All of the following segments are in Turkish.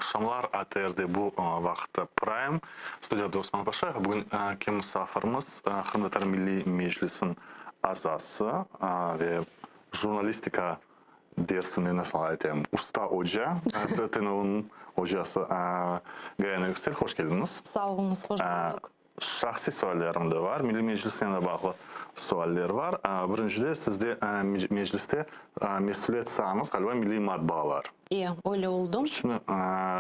Akşamlar ATR'de bu vaxtda Prime. Studiyada Osman Paşayev. Bugün kim misafirimiz? Hürmetler Milli Meclis'in azası ve jurnalistika dersini nasıl aytayım? Usta hoca, TTNU'nun hocası Gayana Yüksel. Hoş geldiniz. Sağ olunuz, hoş bulduk. Şahsi suallerim de var. Milli Meclis'e bağlı sualler var. Birincide sizde mecliste mesuliyet galiba milli matbaalar. İyi, öyle oldum. Şimdi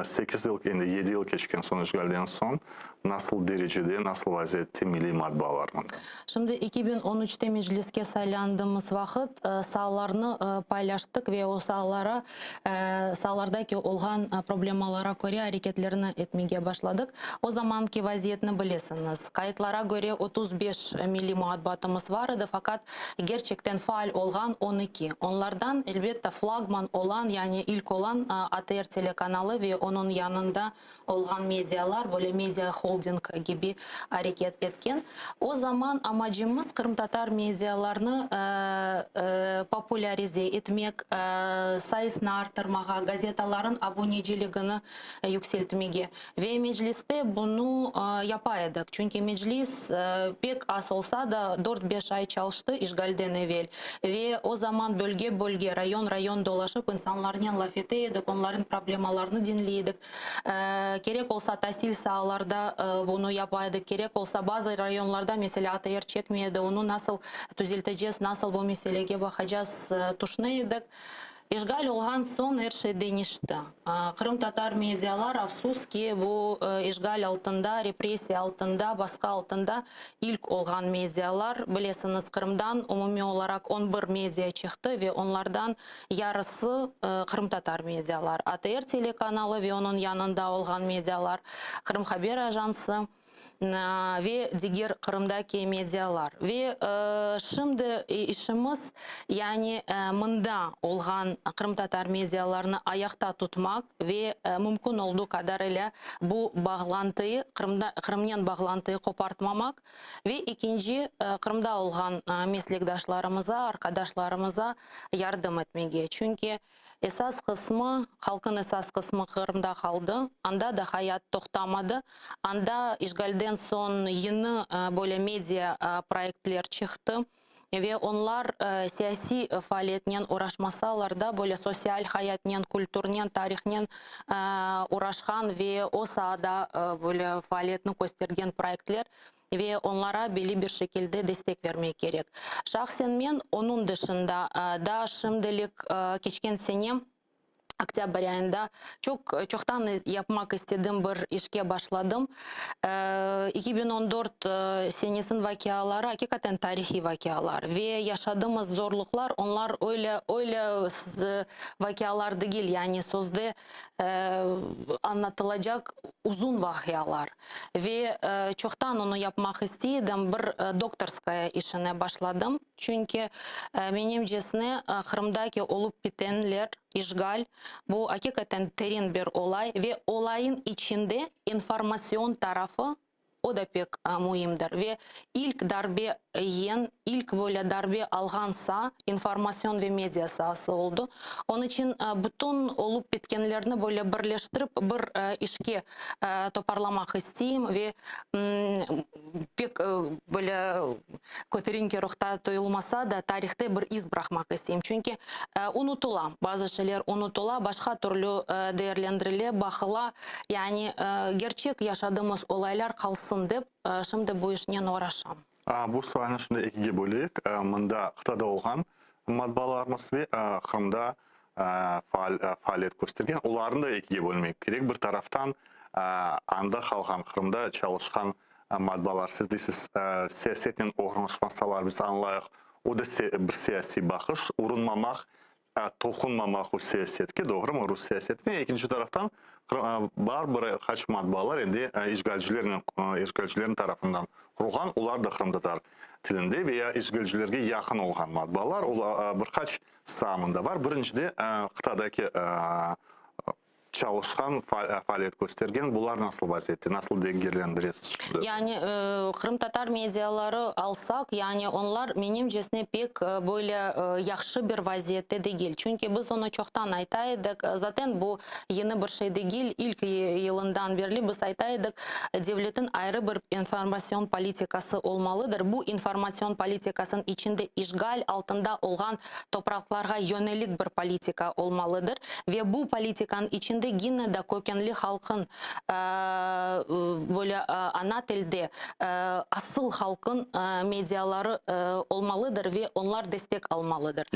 8 yıl, yani 7 yıl geçken son işgalden son nasıl derecede, nasıl vaziyette milli matbaalar mı? Şimdi 2013'te mecliske saylandığımız vakit sahalarını paylaştık ve o sahalardaki olan problemalara göre hareketlerini etmeye başladık. O zamanki vaziyetini bilirsiniz. Kayıtlara göre 35 milli matbaatımız vardı fakat gerçekten faal olan 12. Onlardan elbette flagman olan, yani ilk olan ATR telekanalı ve onun yanında olan medyalar, böyle medya holding gibi hareket etken. O zaman amacımız Kırım Tatar medyalarını popülarize etmek, sayısını artırmağa, gazetaların aboneciliğini yükseltmeye ve mecliste bunu yapaydık. Çünkü meclis pek az olsa da 4-5 ay çalıştı işgalden evvel ve o zaman bölge bölge, rayon dolaşıp insanlarla laf etiydik, onların problemalarını dinleydik. Gerek olsa tahsil sahalarda bunu yapaydık, gerek olsa bazı rayonlarda mesela ATR çekmeydi, onu nasıl düzelteceğiz, nasıl bu meseleye bakacağız düşünüyorduk. İşgal olgan son her şey değişti. Kırım Tatar medyalar afsus ki bu işgal altında, represiya altında, baskı altında ilk olgan medyalar. Bilirsiniz Kırım'dan umumi olarak 11 medya çıktı ve onlardan yarısı Kırım Tatar medyalar. ATR telekanalı ve onun yanında olgan medyalar, Kırım Haber Ajansı ve diğer Kırım'daki medyalar. Ve şimdi işimiz yani mında olan Kırım Tatar medyalarını ayakta tutmak ve mümkün olduğu kadarıyla bu bağlantıyı, Kırım'dan bağlantıyı kopartmamak ve ikinci Kırım'da olan meslektaşlarımıza, arkadaşlarımıza yardım etmeye. Çünkü esas kısmı, halkın esas kısmı Kırım'da kaldı. Anda da hayat toktamadı. Anda işgalden son yeni böyle medya projeler çıktı. Ve onlar siyasi faaliyetle uğraşmasalar da böyle sosyal hayatla, kültürle, tarihle uğraşan ve o sahada böyle faaliyetini göstergen projeler ve onlara belli bir şekilde destek vermek gerek. Şahsen ben onun dışında da şimdilik geçen sene Oktyabr ayında çoktan yapmak istediğim bir işe başladım. 2014 senesinin vakaları hakikaten tarihi vakalar ve yaşadığımız zorluklar onlar öyle vakalar değil, yani sözde anlatılacak uzun vakalar ve çoktan onu yapmak istedim, bir doktorskaya işine başladım. Çünkü benimcesine Kırım'daki olup bitenler, işgal, bu hakikaten derin bir olay ve olayın içinde informasyon tarafı o da pek mühimdir ve ilk darbe yiyen, ilk böyle darbe algansa informasyon ve medya sahası oldu. Onun için bütün olup bitkenlerini böyle birleştirip bir işe toparlamak isteyeyim ve pek böyle köterinki ruhta tuyulmasa da tarihte bir iz bırakmak isteyeyim. Çünkü unutulan, bazı şeyler unutula, başka türlü değerlendirile, bakıla, yani gerçek yaşadığımız olaylar kalsın deyip şimdi bu işle uğraşam. Bu sualini şimdi ikiye bölük. Mında Kıtada olgan matbaalarımız ve Kırım'da faaliyet göstergen. Onların da ikiye bölmek gerek. Bir taraftan anda kalgan Kırım'da çalışkan matbaalar, siz deysiz siyasetle uğraşmasalar biz anlayıq. O da bir siyasi bakış, urunmamak, toxunmamaq o siyasetke, doğru mu? Rus siyasetine. İkinci taraftan var birkaç matbaalar indi işgalcilerin tarafından kurulgan, onlar da Kırım Tatar tilinde veya işgalcilerge yakın olgan matbaalar. Birkaç sağımında var. Birincide Kıtadaki çalışkan faaliyet göstergen. Bunlar nasıl vaziyette? Nasıl dengellendiriyorsunuz şimdi? Yani Kırım Tatar medyaları alsak, yani onlar menimcesine pek böyle yaxşı bir vaziyette değil. Çünkü biz onu çoktan aytaydık. Zaten bu yeni bir şey değil. İlk yılından beri biz aytaydık. Devletin ayrı bir informasyon politikası olmalıdır. Bu informasyon politikasının içinde işgal altında olan topraklara yönelik bir politika olmalıdır. Ve bu politikanın içinde yine de kökenli halkın böyle ana tilde asıl halkın medyaları olmalıdır ve onlar destek almalıdır.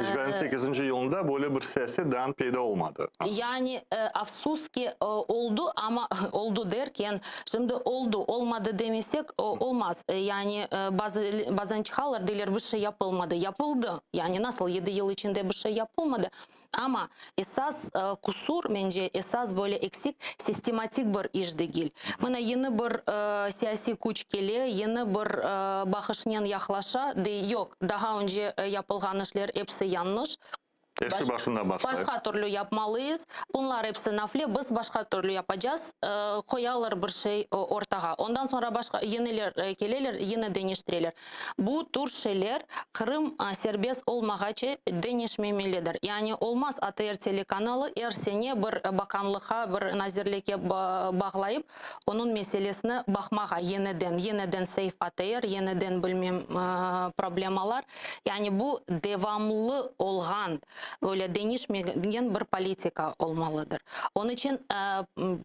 İşgalin 8. yılında böyle bir siyasi dan peyda olmadı. Yani afsus ki oldu ama oldu derken şimdi oldu olmadı demesek olmaz. Yani bazen çıkarlar derler bir şey yapılmadı. Yapıldı. Yani nasıl 7 yıl içinde bir şey yapılmadı. Ama esas kusur bence esas böyle eksik sistematik bir iş değil. Bana yeni bir siyasi güç geliyor, yeni bir bakışından yaklaşa yok. Daha önce yapılan işler hepsi yanlış. Eski başından başlayıp. Başka türlü yapmalıyız. Bunlar hepsi nafile. Biz başka türlü yapacağız. Koyarlar bir şey ortağa. Ondan sonra başka yeniler gelirler, yine değiştirirler. Bu tür şeyler Kırım serbest olmağaçı değişmemelidir. Yani olmaz ATR telekanalı her sene bir bakanlığa, bir nazirliğe bağlayıp onun meselesine bakmağa yeniden Seyf ATR, yeniden bilmem problemalar. Yani bu devamlı olan böyle değişmeyen bir politika olmalıdır. Onun için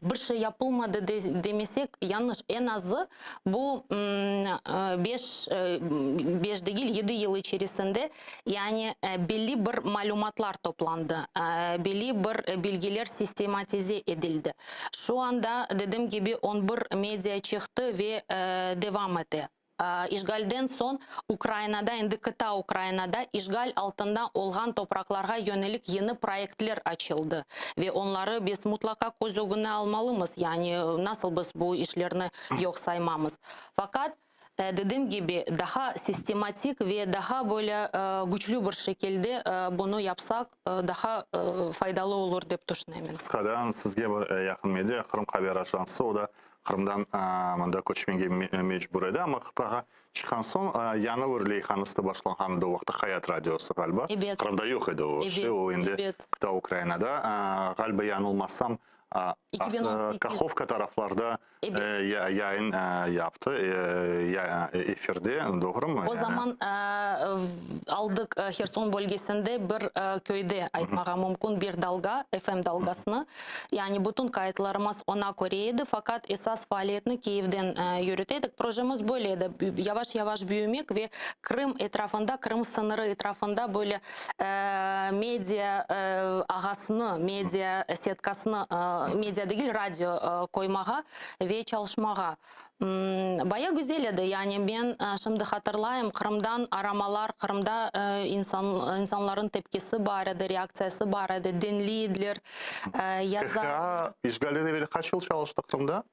bir şey yapılmadı demesek yanlış. En azı bu 5 değil 7 yıl içerisinde yani belli bir malumatlar toplandı. Belli bir bilgiler sistematize edildi. Şu anda dediğim gibi 11 medya çıktı ve devam etti. İşgalden son Ukrayna'da, indi kıta Ukrayna'da işgal altında olan topraklara yönelik yeni projeler açıldı. Ve onları biz mutlaka göz önüne almalıyız. Yani nasıl biz bu işlerini yok saymamız. Fakat dediğim gibi daha sistematik ve daha böyle güçlü bir şekilde bunu yapsak daha faydalı olur deyip düşünüyorum. Kıskadan sizge bir yakın medya Kırım Haber Ajansı, o da Kırım'dan mında köçmenge mecbur edi, ama kıtaga çıkan son yanı bir leyhanısı başlanğandı o vaxtda Hayat Radyosu galiba. Evet. Kırım'da yok idi o şey, o indi kıta Ukrayna'da. Galiba yanılmazsam 2018. Kakhovka taraflarda yayın yaptı, efirde, doğru mu? O zaman aldık Herson bölgesinde bir köyde aytmağa mümkün bir dalga, FM dalgasını. Yani bütün kayıtlarımız ona göreydi, fakat esas faaliyetini Kiev'den yürüteydik. Projemiz böyleydi. Yavaş yavaş büyümek ve Kırım etrafında, Kırım sınırı etrafında böyle medya ağasını, medya setkasını, medya değil radyo koymağa ve çalışmağa. Baya güzeldi. Yani ben şimdi hatırlayayım, Kırım'dan aramalar, Kırım'da insanların tepkisi vardı, reaksiyası vardı, dinleydiler. KHA işgalden evvel kaç yıl çalıştı Kırım'da?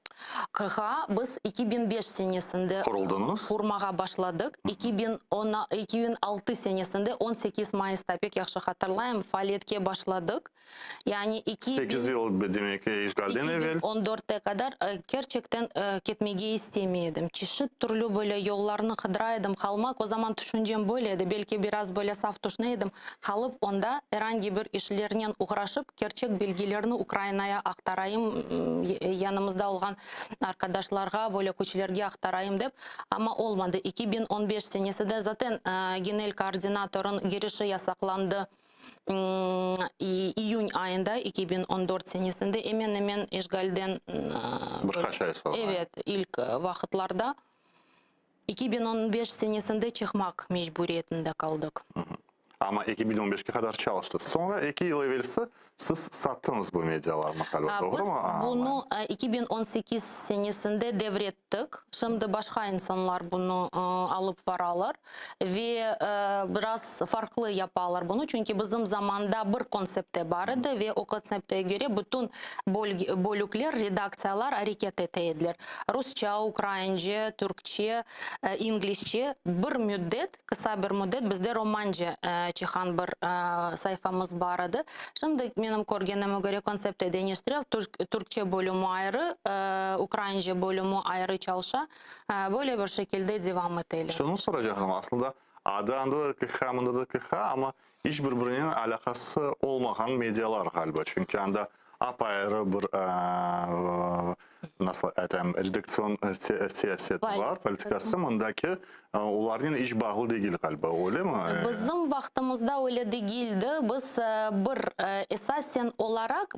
KHA biz 2005 senesinde kuruldunuz. Kurmağa başladık. 2006 senesinde 18 Mayıs'ta pek yaxşı hatırlayayım faaliyetke başladık. Yani 8 yıl demek ki işgalden evvel. 2014'te kadar gerçekten gitmeyi istemiyordum. Çeşit türlü böyle yollarını kıdıraydım kalmak. O zaman düşüncem böyleydi. Belki biraz böyle saf düşüneydim. Kalıp onda herhangi bir işlerine uğraşıp gerçek bilgilerini Ukrayna'ya aktarayım. Yanımızda olan arkadaşlarga, böyle köçlerge aktarayım deyip, ama olmadı. 2015 senesinde zaten genel koordinatörün girişi yasaklandı. İyun ayında 2014 senesinde hemen işgalden Birkaç ay sonra. evet, ilk vakitlarda 2015 senesinde çıkmak mecburiyetinde kaldık. Ama 2015'e kadar çalıştı. Sonra 2 yıl evvelsi siz sattınız bu medyalar galiba, doğru Biz mu? bunu 2018 senesinde devrettik. Şimdi başka insanlar bunu alıp vararlar ve biraz farklı yaparlar bunu. Çünkü bizim zamanda bir konsepte vardı ve o konsepte göre bütün bölükler, redaksiyalar hareket ettiler. Rusça, Ukrayince, Türkçe, İngilizce bir müddet, kısa bir müddet bizde Romanca çıkan bir sayfamız vardı. Şimdi benim görgenime göre konsepte değiştirel. Türkçe bölümü ayrı, Ukraynaca bölümü ayrı çalışa. Böyle bir şekilde devam edelim. Şunu soracaktım aslında. Adı anda da KH, amında da KH ama hiçbirbirinin alakası olmayan medyalar galiba. Çünkü anda apayrı bir nasıl etem redaksiyon siyaseti var, politikası. Ondaki onların iş bağlı değil galiba, öyle mi? Bizim vaktimizde öyle değildi. Biz bir esasen olarak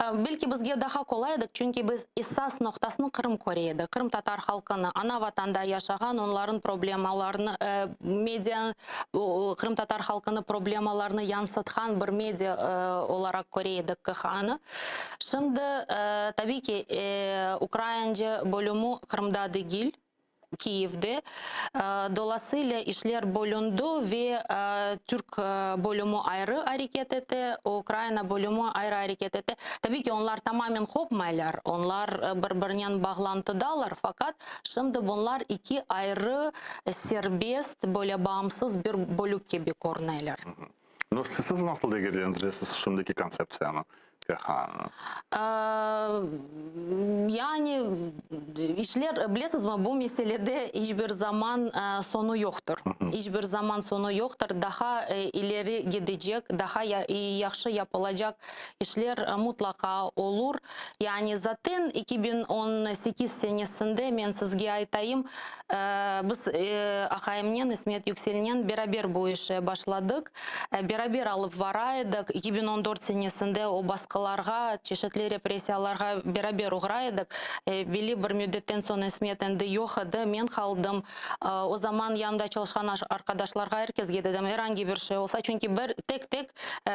belki bizge daha kolaydık çünkü biz esas noktasını Kırım Kore'ydi. Kırım Tatar halkını, ana vatanda yaşayan onların problemalarını, medya, Kırım Tatar halkını problemalarını yansıtan bir medya olarak Kore'ydik KH'nı. Şimdi tabii ki Ukraynaca bölümü Kırım'da değil. Kiev'de. Dolayısıyla işler bölündü ve Türk bölümü ayrı hareket etti, Ukrayna bölümü ayrı hareket etti. Tabii ki onlar tamamen kopmaylar, onlar birbirine bağlantıdalar fakat şimdi bunlar iki ayrı serbest, böyle bağımsız bir bölük gibi görünüyorlar. Siz nasıl değerlendiriyorsunuz şimdiki konsepsiyonu? Yani işler bilirsiniz mi bu meselede hiçbir zaman sonu yoktur. Hiçbir zaman sonu yoktur. Daha ileri gidecek, daha yaxşı yapılacak işler mutlaka olur. Yani zaten 2018 senesinde ben sizge aytayım biz Akayem'nen, İsmet Yüksel'nen beraber bu işe başladık. Beraber alıp varaydık. 2014 senesinde o baskılarga, çeşitli represiyalarga beraber uğraydık. Belli bir müddetten sonra İsmet endi yok idi. Ben kaldım. O zaman yanında çalışan arkadaşlarga herkesge dedim herhangi bir şey olsa. Çünkü tek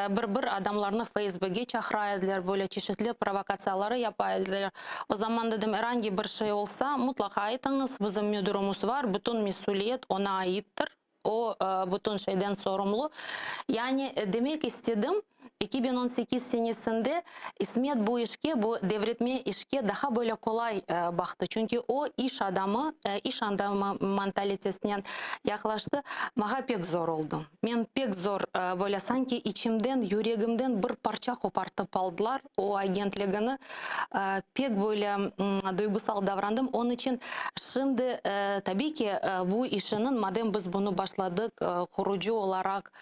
bir adamlarını Facebook'a çağıraydılar. Böyle çeşitli provokasyonları yapaydılar. O zaman dedim herhangi bir şey olsa mutlaka aytınız. Bizim müdürümüz var. Bütün mesuliyet ona aittir. O bütün şeyden sorumlu. Yani demek istedim 2018 senesinde İsmet bu işe, bu devretme işe daha böyle kolay baktı. Çünkü o iş adamı mentalitesinden yaklaştı. Bana pek zor oldu. Ben pek zor böyle sanki içimden, yüreğimden bir parça kopartıp aldılar o agentliğini. Pek böyle duygusal davrandım. Onun için şimdi tabii ki bu işinin madem biz bunu başladık, kurucu olarak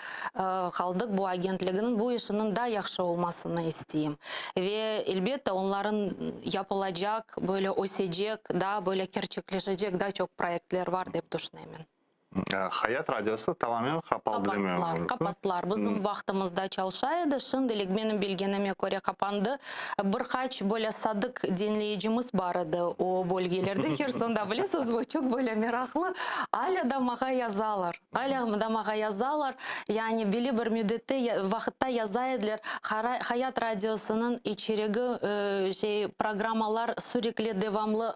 kaldık bu agentliğinin bu işinin daha yaxşı olmasını isteyeyim. Ve elbette onların yapılacak, böyle osecek, daha böyle gerçekleşecek daha çok projeler var deyip düşünüyorum. Hayat Radyosu tamamen kapalı demiyorum. Kapattılar. Bizim vaktimizde çalışaydı. Şimdilik benim bilgenime göre kapandı. Birkaç böyle sadık dinleyicimiz vardı o bölgelerde. Herson'da bilirsiniz bu çok böyle meraklı. Hala da bana yazarlar. Hala da bana yazarlar. Yani belli bir müddette vakitte yazaydılar. Hayat Radyosu'nun içeriği programlar sürekli devamlı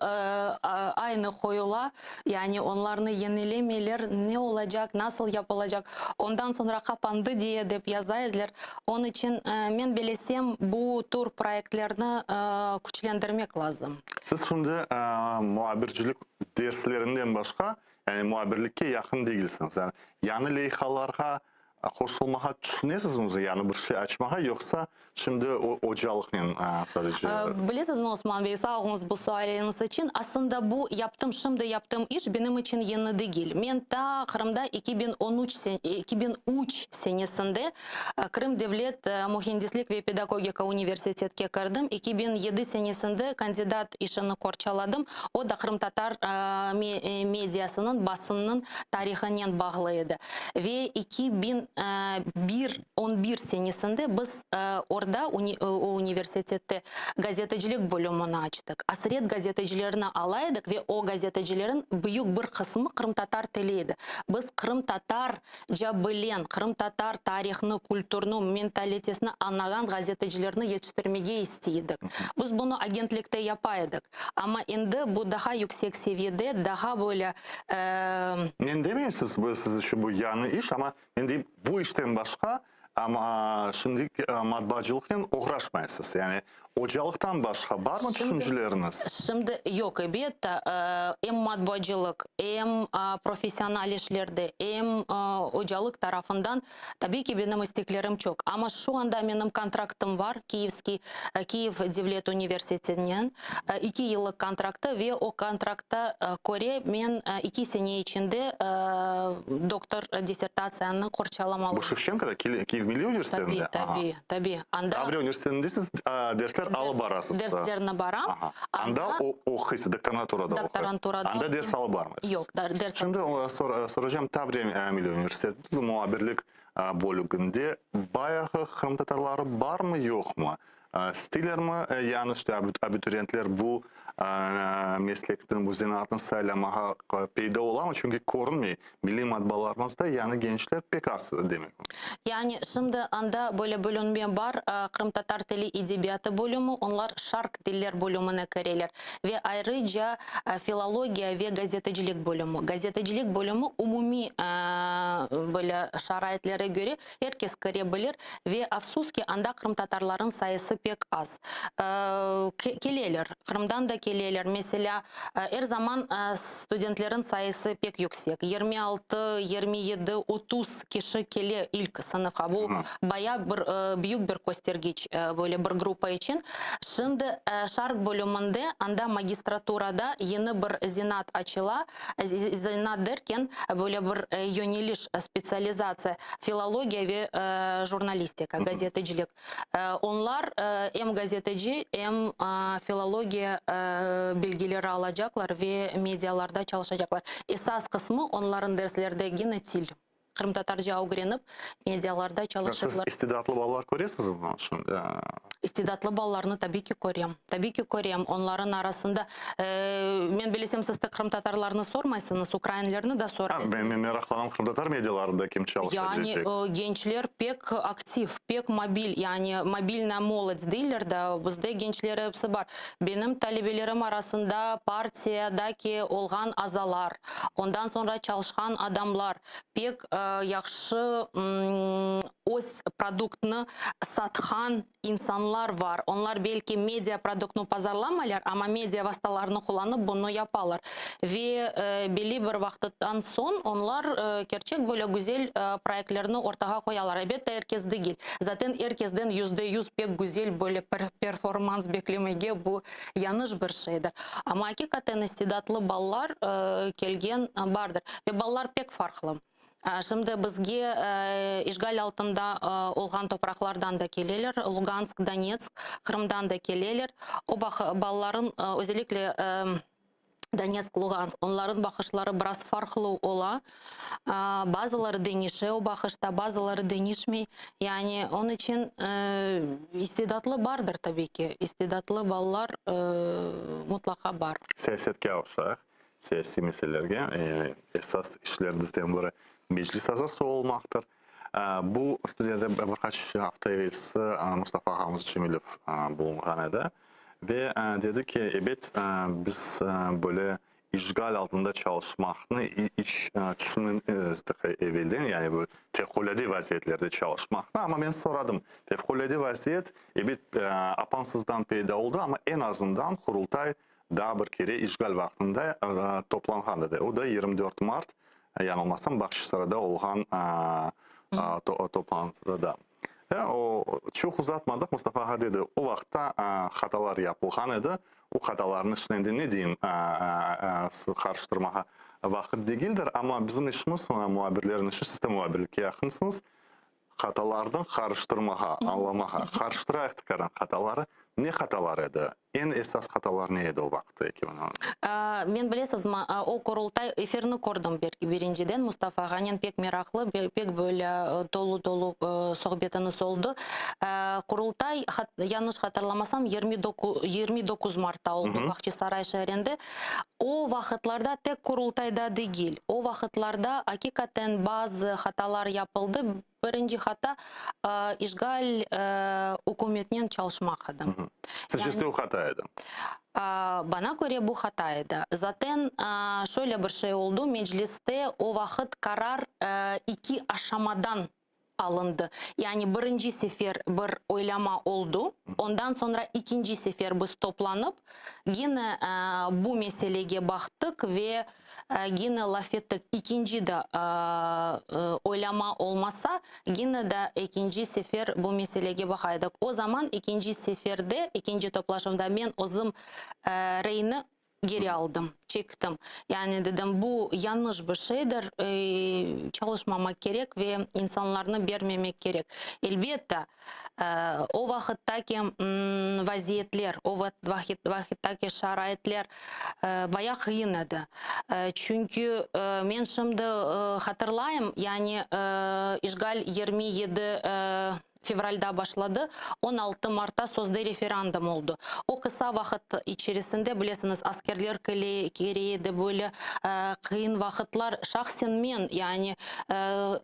aynı koyula. Yani onlarını yenilemeler ne olacak, nasıl yapılacak, ondan sonra kapandı diye de yazaydılar. Onun için ben bilesem bu tür projelerini güçlendirmek lazım. Siz şimdi muhabircilik derslerinden başka, yani muhabirlikке yakın değilsiniz. Yani yeni leyhalarga koşulmağa düşünesiniz mi? Yani bir şey açmağa yoksa şimdi hocalıkla sadece... Bilirsiniz mi Osman Bey, sağ olunuz bu sualiniz için. Aslında bu şimdi yaptığım iş benim için yeni değil. Ben ta Kırım'da 2003 senesinde Kırım Devlet Mühendislik ve Pedagogika Üniversitetine girdim. 2007 senesinde kandidat işini korçaladım. O da Kırım Tatar medyasının, basının tarihinden bağlıydı. Ve 2011 senesinde biz orada o üniversitette gazetecilik bölümünü açtık. Asret gazetecilerini alaydık ve o gazetecilerin büyük bir kısmı Kırım Tatar tiliydi. Biz Kırım Tatarca bilen, Kırım Tatar tarihini, kültürünü, mentalitesini anlayan gazetecilerini yetiştirmeye istiydik. Biz bunu agentlikte yapaydık. Ama şimdi bu daha yüksek seviyede, daha böyle... Ben demeyin siz bu yanı iş ama ben deyim bu işten başka ama şimdi matbaacılıkla uğraşmayasınız. Yani hocalıktan başka var mı düşünceleriniz? Şimdi yok elbette hem matbaacılık hem profesyonel işlerde hem hocalık tarafından tabii ki benim isteklerim çok. Ama şu anda benim kontraktım var Kiev Devlet Üniversitesi'nin 2 yıllık kontraktı ve o kontrakta göre ben 2 sene içinde doktor disertasyonu kurçalamalı. Bu Şevçenko'da Kiev Milli Üniversitesi'nde. Tabii. Anda Avri Üniversitesi'nde siz dersler alıp barasınız. derslerine baram. Anda okuyorsunuz, doktoranturada okuyorsunuz. Doktoranturada Anda ders alıp barmıyorsunuz. Yok, ders Şimdi soracağım, Tavri Milli Üniversitesi muhabirlik bölümünde bayağı Kırım Tatarları var mı yok mu? Stiler mi? Yani işte abituriyentler bu meslekten, bu zanaatın saylamağa peyda ola mı? Çünkü korunmuyor. Milli matbaalarımızda yani gençler pek az demek. Yani şimdi anda böyle bölünme var. Kırım Tatar Dili Edebiyatı bölümü, onlar şark diller bölümüne kireyler. Ve ayrıca filologiya ve gazetecilik bölümü. Gazetecilik bölümü umumi böyle şaraitlere göre herkes kirebilir ve afsus ki anda Kırım Tatarların sayısı pek az. Keleler, Kırım'dan da keleler. Mesela her zaman studentlerin sayısı pek yüksek. 26, 27, 30 kişi kele ilk sınıfa. Bu bayağı büyük bir göstergeç böyle bir grupa için. Şimdi şark bölümünde anda magistraturada yeni bir zinat açıla. Zinat derken böyle bir yöneliş, spesyalizasyon, filologiya ve jurnalistika, gazetecilik. Onlar hem gazeteci hem filologiya bilgileri alacaklar ve medyalarda çalışacaklar. Esas kısmı onların derslerde yine dil. Kırım Tatarca öğrenip medyalarda çalışacaklar. Siz istidatlı ballar koruyorsunuz mu şimdi? İstidatlı ballarını tabii ki koruyorum. Tabii ki koruyorum. Onların arasında ben bilsem siz de Kırım Tatarlarını sormaysınız, Ukraynalarını da sorarsınız. Ben meraklanım, Kırım Tatar medyalarında kim çalışabilecek? Yani gençler pek aktif, pek mobil. Yani mobilna молодь değiller de bizde gençler hepsi var. Benim talebelerim arasında partiyadaki olgan azalar, ondan sonra çalışan adamlar, pek yaxşı öz produktunu satkan insanlar var. Onlar belki medya produktunu pazarlamalar ama medya vasıtalarını kullanıp bunu yaparlar. Ve belli bir vakitten son onlar gerçek böyle güzel projelerini ortaya koyarlar. Elbette herkes değil. Zaten herkesten %100 pek güzel böyle performans beklemeye bu yanlış bir şeydir. Ama hakikaten istidatlı ballar kelgen vardır. Ve ballar pek farklı. Şimdi bizge işgal altında olgan topraklardan da keleler, Lugansk, Donetsk, Kırım'dan da keleler. O balların özellikle Donetsk, Lugansk, onların bakışları biraz farklı ola. Bazıları denişe o bakışta, bazıları denişmey. Yani onun için istidatlı vardır tabii ki. İstidatlı ballar mutlaka var. Siyasetke olsak, siyasi meselelerge esas işlerden biri meclis azası olmaktır. Bu studiyada birkaç hafta evvelsi Mustafa Hamız Cemilov bulungan edi. Ve dedi ki evet biz böyle işgal altında çalışmakını hiç düşünmezdik evvelden. Yani bu fevkalade vaziyetlerde çalışmakta. Ama ben soradım. Fevkalade vaziyet evet apansızdan peyda oldu ama en azından kurultay daha bir kere işgal vaktinde toplanğandı. O da 24 Mart yanılmasam Bakşisaray'da olğan toplantıda. O çok uzatmadık. Mustafa Ağa dedi o vaxtda hatalar yapılğan idi. O hataların içinde ne diyeyim karıştırmağa vaxt değildir. Ama bizim işimiz muhabirlerin işi, siz de muhabirlikə yaxınsınız. Hatalardan karıştırmağa, anlamağa, karıştırarak tıkaran hataları ne hatalar idi? En esas hatalar ne idi o vaxtda 2010? Men bilesiz o kurultay efirini kordum birinciden. Mustafa Ağa'nın pek meraklı, pek böyle dolu sohbetiniz oldu. Kurultay yanlış hatırlamasam 29 Mart'ta oldu Bakşisaray şehrinde. O vakitlarda tek kurultayda değil. O vakitlarda hakikaten bazı hatalar yapıldı. Birinci hata işgal hükümetinin çalışmakıydı. Sizce o hataydı? Bana göre bu hataydı. Zaten şöyle bir şey oldu. Mecliste o vakit karar iki aşamadan alındı. Yani birinci sefer bir oylama oldu. Ondan sonra ikinci sefer biz toplanıp yine bu meseleye baktık ve yine laf ettik. İkinci de oylama olmasa yine de ikinci sefer bu meseleye bakaydık. O zaman ikinci seferde, ikinci toplaşımda ben özüm reyini geri aldım, çektim. Yani dedim bu yanlış bir şeydir, çalışmamak gerek ve insanlarına vermemek gerek. Elbette o vakitteki vaziyetler, o vakitteki şarayetler bayağı kıyın idi. Çünkü ben şimdi hatırlayayım, yani işgal 27 fevralda başladı. 16 Mart'ta sözde referandum oldu. O kısa vakit içerisinde bilirsiniz askerler kereydi, böyle kıyın vakitler. Şahsen ben yani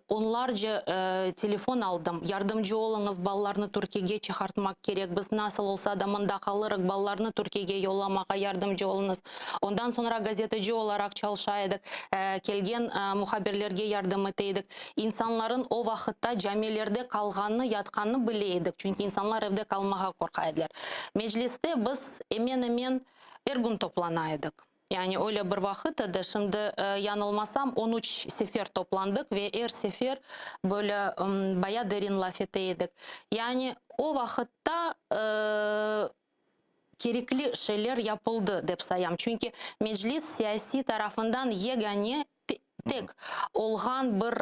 onlarca telefon aldım. Yardımcı olunuz, ballarını Türkiye'ye çıkartmak gerek. Biz nasıl olsa da mında kalırız, ballarını Türkiye'ye yollamaya yardımcı olunuz. Ondan sonra gazeteci olarak çalışaydık. Kelgen muhabirlerge yardım eteydik. İnsanların o vakitte camilerde kalganını, yatkanını bileydik. Çünkü insanlar evde kalmaya korkaydılar. Mecliste biz hemen her gün toplanaydık. Yani öyle bir vakitte şimdi yanılmasam 13 sefer toplandık ve her sefer böyle bayağı derin laf eteydik. Yani o vakitte gerekli şeyler yapıldı dep sayam. Çünkü meclis siyasi tarafından yegane tek olgan bir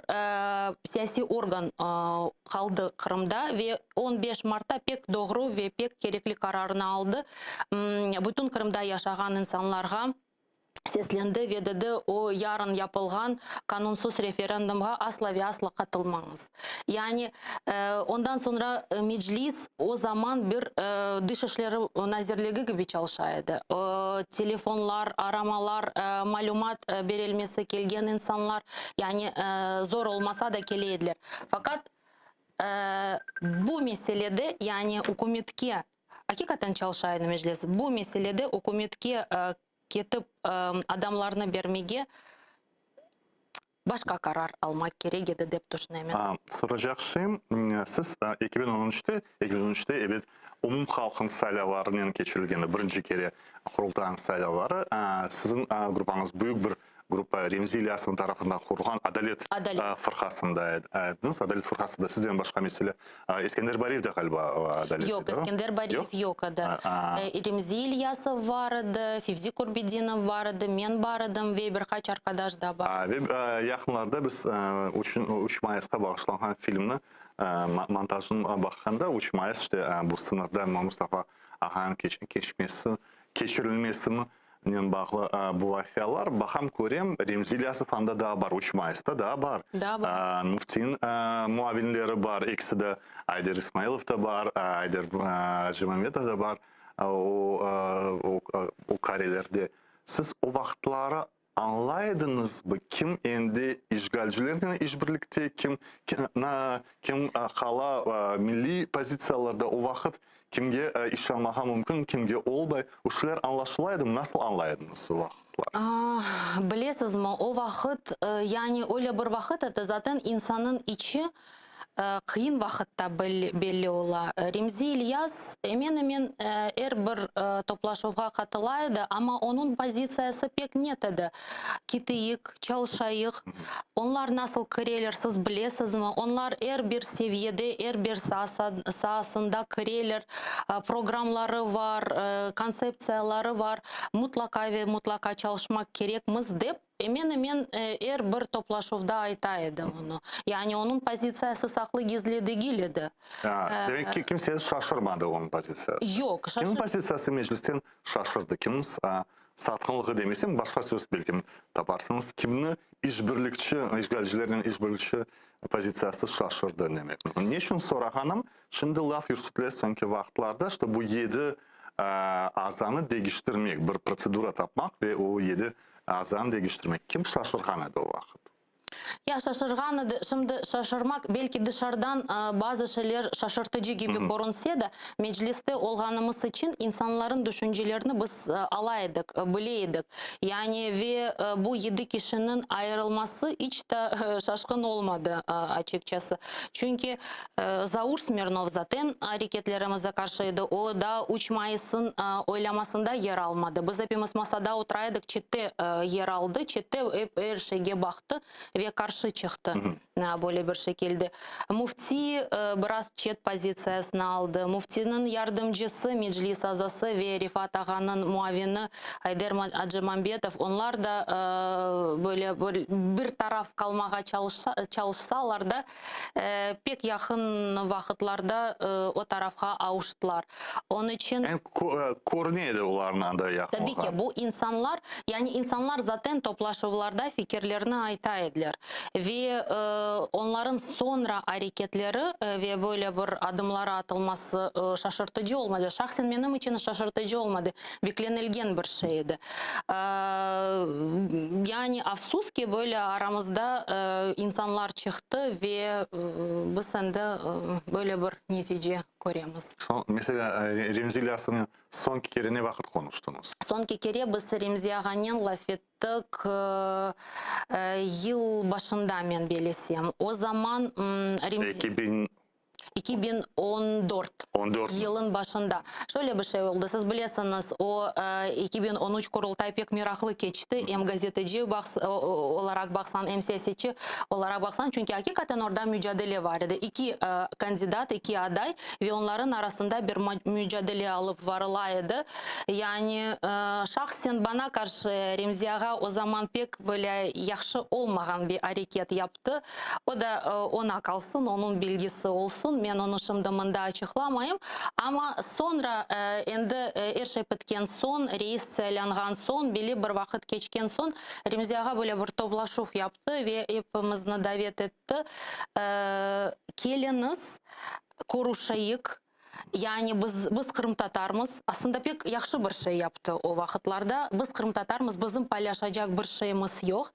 siyasi organ kaldı Kırım'da ve 15 Mart'ta pek doğru ve pek gerekli kararını aldı. Bütün Kırım'da yaşayan insanlarga seslendi ve dedi o yarın yapılgan kanunsuz referandumga asla ve asla katılmanız. Yani ondan sonra meclis o zaman bir Dışişleri Nazirliği gibi çalışıyordu. Telefonlar, aramalar, malumat verilmesi kelgen insanlar yani zor olmasa da keleydiler. Fakat bu meselede yani hükümetke hakikaten çalışıyordu meclis. Bu meselede hükümetke ketip adamlarını vermege başka karar almak gerek edi dep düşünüyorum. Soracakşım, siz 2013'te evet umum halkın saylavlarının geçirilgeni birinci kere kurultayın saylavları sizin grupanız büyük bir grupa Remzi İlyasov tarafından kurulan Adalet Fırkası'ndaydınız. Adalet Fırkası'nda sizden başka mesele İskender Bariyev de galiba Adalet. Yok, İskender Bariyev yok idi. Remzi İlyasov vardı, Fevzi Kurbedinov vardı, men vardım ve birkaç arkadaş da var. Ve yakınlarda biz 3 Mayıs'ta bağışlanan filmini montajına bakanda 3 Mayıs işte bu sınırda Mustafa Ağa'nın geçirilmesini bağlı bu vakıyalar. Bakam göreyim Remzi İlyasov anda da var 3 Mayıs'ta da var. Mufti'nin muavinleri var. İkisi de Ayder İsmailov da var. Ayder Cemametov da var. O karelerde. Siz o vaxtlara anlaydınız mı? Kim endi işgalcilerle işbirlikte, kim hala milli pozitsiyalarda o vakit kimge işlamağa mümkün, kimge olbay. Uşlar anlaşılaydı. Nasıl anlaydınız o vaxtlar? Bilesiniz mi? O vakit yani öyle bir vakit edi zaten insanın içi kıyın vakitte belli ola. Remzi İlyas hemen her bir toplaşıva katılaydı ama onun pozisiyası pek net edi. Kiteyik, çalışayık. Onlar nasıl kireler siz bilesiniz mi? Onlar her bir seviyede, her bir sahasında kireler. Programları var, konsepsiyaları var. Mutlaka ve mutlaka çalışmak gerek dep hemen her bir toplaşıvda aytaydı onu. Yani onun pozisiyası saklı gizledi giledi. Demek ki kimse şaşırmadı onun pozisiyası. Yok, Kimin pozisiyası meclisten şaşırdı? Kimin satqınlığı demesin, başka söz belki taparsınız. Kimini işgalcilerden işbirlikçi pozisiyası şaşırdı demek. Ne için sorağanım? Şimdi laf yürütülür sonki vaxtlarda işte bu 7 azanı değiştirmek, bir prosedura tapmak ve o 7 azanı değiştirmek. Kim şaşırgan edi o vakit? Ya şaşırganı şimdi şaşırmak belki dışarıdan bazı şeyler şaşırtıcı gibi görünse de mecliste olganımız için insanların düşüncelerini biz alaydık, bileydik. Yani ve bu 7 kişinin ayrılması hiç de şaşkın olmadı açıkçası. Çünkü Zaur Smirnov zaten hareketlerimize karşıydı. O da 3 Mayıs'ın oylamasında yer almadı. Biz hepimiz masada oturaydık, çete yer aldı. Çete hep her şeye baktı ve karşı çıktı. Böyle bir şekilde. Mufti biraz çet pozisiyasını aldı. Muftinin yardımcısı, meclis azası ve Rifat Ağa'nın muavini Haydar Acımambetov, onlar da böyle bir taraf kalmaya çalışsalar da pek yakın vakitlarda o tarafa avuştular. Onun için Yani koordineydi onlarla da yakın. tabii ki bu insanlar, yani insanlar zaten toplaşmalarda fikirlerini aytaydılar ve onların sonra hareketleri ve böyle bir adımlara atılması şaşırtıcı olmadı. Şahsen benim için şaşırtıcı olmadı. Beklenilgen bir şeydi. Yani afsus ki böyle aramızda insanlar çıktı ve biz de böyle bir netice görüyoruz. Mesela Remzi İlyas'ın son kere ne vakit konuştunuz? Sonki kere biz Remzi Ağa'nın laf ettik yıl başında men bilesem. O zaman Remzi 2014 yılın başında. Şöyle bir şey oldu. Siz bilirsiniz o 2013 kurultay pek miraklı geçti. Hem gazeteci olarak baksan, hem siyasetçi olarak baksan. Çünkü hakikaten orada mücadele vardı. İki kandidat, iki aday ve onların arasında bir mücadele alıp varılaydı. Yani şahsen bana karşı Remzi Ağa o zaman pek böyle yaxşı olmayan bir hareket yaptı. O da ona kalsın, onun bilgisi olsun. Ben onu şimdi mında açıklamayayım. Ama sonra endi her şey bitken son, reis saylangan son, belli bir vakit geçken son Remzi Ağa böyle bir toplaşıv yaptı ve hepimizni davet etti. Keliniz, konuşayık. Yani biz Kırım Tatarmız. Aslında pek yaxşı bir şey yaptı o vakitlarda. Biz Kırım Tatarmız, bizim paylaşacak bir şeyimiz yok.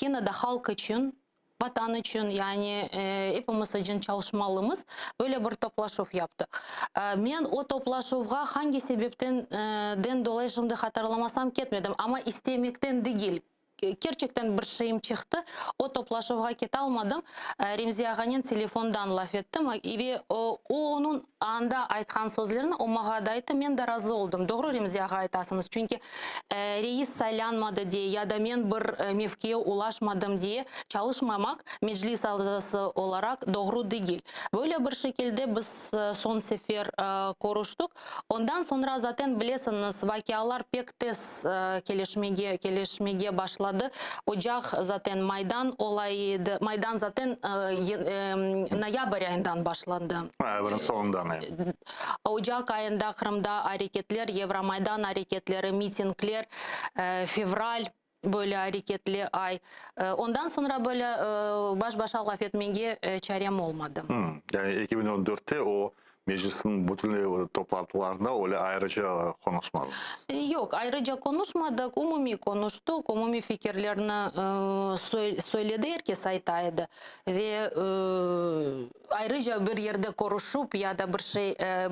Yine de halk için, vatan için, yani hepimiz için çalışmalımız, böyle bir toplaşıv yaptı. Ben o toplaşıvga hangi sebepten dolayı şimdi hatırlamasam ketmedim ama istemekten değil. Gerçekten bir şeyim çıktı. O toplaşıvga kete almadım. Remzi Ağa'nın telefondan laf ettim ve o onun anda aytkan sözlerini o mağa da aytты. Men de razı oldum. Doğru Remzi Ağa aytasınız. Çünkü reis saylanmadı diye ya da men bir mevkiye ulaşmadım diye çalışmamak meclis azası olarak doğru değil. Böyle bir şekilde biz son sefer konuştuk. Ondan sonra zaten bilesiniz vakialar pek tez gelişmeye başladı. Ocak zaten Maydan olayıydı. Maydan zaten Noyabr ayından başlandı. Bunun sonundan. Ocak ayında Kırım'da hareketler, Evromaydan hareketleri, mitingler, fevral böyle hareketli ay. Ondan sonra böyle baş başa laf etmeye çarem olmadı. Yani 2014'te o meclisin bütün toplantılarında öyle ayrıca konuşmadınız. Yok, ayrıca konuşmadık, umumi konuştuk, umumi fikirlerini söyledi, herkes aytaydı. Ve ayrıca bir yerde konuşup ya da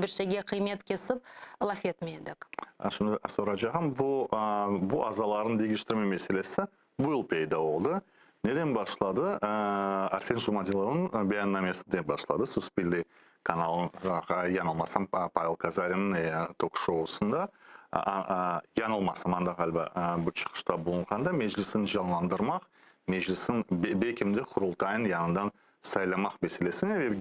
bir şeye kıymet kesip laf etmedik. Şimdi soracağım, bu azaların değiştirme meselesi bu yıl peyda oldu. Neden başladı? Arsen Jumadilov'un beyannamesinde başladı. Suspilli kanalın yanılmasam Pavel Kazarin'in talk show'sunda yanılmasam anda galiba bu çıkışta bulunğanda meclisin canlandırmak, meclisin bekimde kurultayın yanından saylamak meselesine ve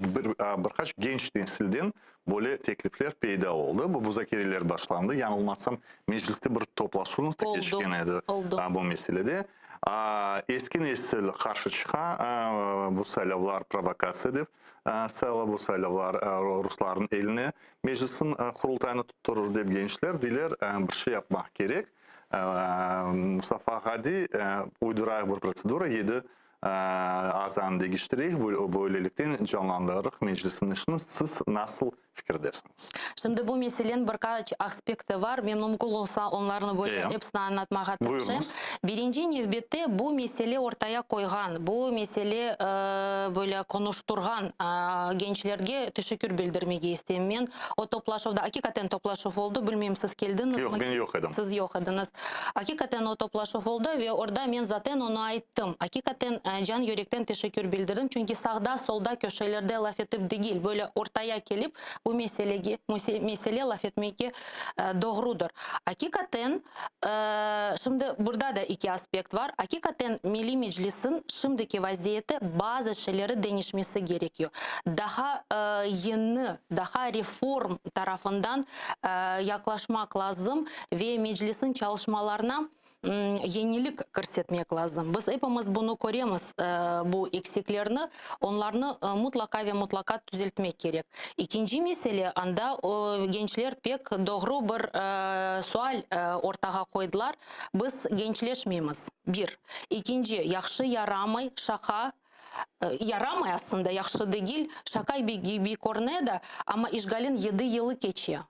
birkaç genç nesilden böyle teklifler peyda oldu. Bu müzakereler başlandı. Yanılmazsam mecliste bir toplaşımız da geçken edi bu meselede. Eski nesil karşı çıkan bu saylavlar provokasiya deb bu saylavlar Rusların eline meclisin kurultayını tutturur deb gençler diler bir şey yapmak gerek. Mustafa Hadi uydurayıq bir prosedura 7 azanı değiştireyik. Böylelikten canlandırırıq meclisin işini. Siz nasıl fikirdesiniz? Şimdi bu meselenin birkaç aspekti var. Ben mümkün olsa onlarını böyle hepsini anlatmaya çalışayım. Buyurunuz. Birinci növbette bu mesele ortaya koygan, bu mesele böyle konuşturgan gençlerge teşekkür bildirmege isteyim. Men o toplaşıvda, hakikaten toplaşıv oldu. Bilmem siz geldiniz Yok, mi? ben yok edim. Siz yok ediniz. Hakikaten o toplaşıv oldu ve orada men zaten onu ayttım. Hakikaten can yürekten teşekkür bildirdim. Çünkü sağda solda köşelerde laf etip değil. Böyle ortaya gelip bu mesele laf etmeye doğrudur. Hakikaten şimdi burada da iki aspekt var. Hakikaten Milli Meclis'in şimdiki vaziyeti bazı şeyleri değişmesi gerekiyor. Daha yeni, daha reform tarafından yaklaşmak lazım ve meclisin çalışmalarına yenilik göstermek lazım. Biz hepimiz bunu görüyoruz, bu eksiklerini, onlarını mutlaka ve mutlaka düzeltmek gerek. İkinci mesele, anda gençler pek doğru bir sual ortaya koydular. Biz gençleşmeyimiz. Bir. İkinci, yaxşı yaramay, şaka, yaramay aslında, yaxşı değil, şaka bir korneda ama işgalin 7 yılı geçiyor.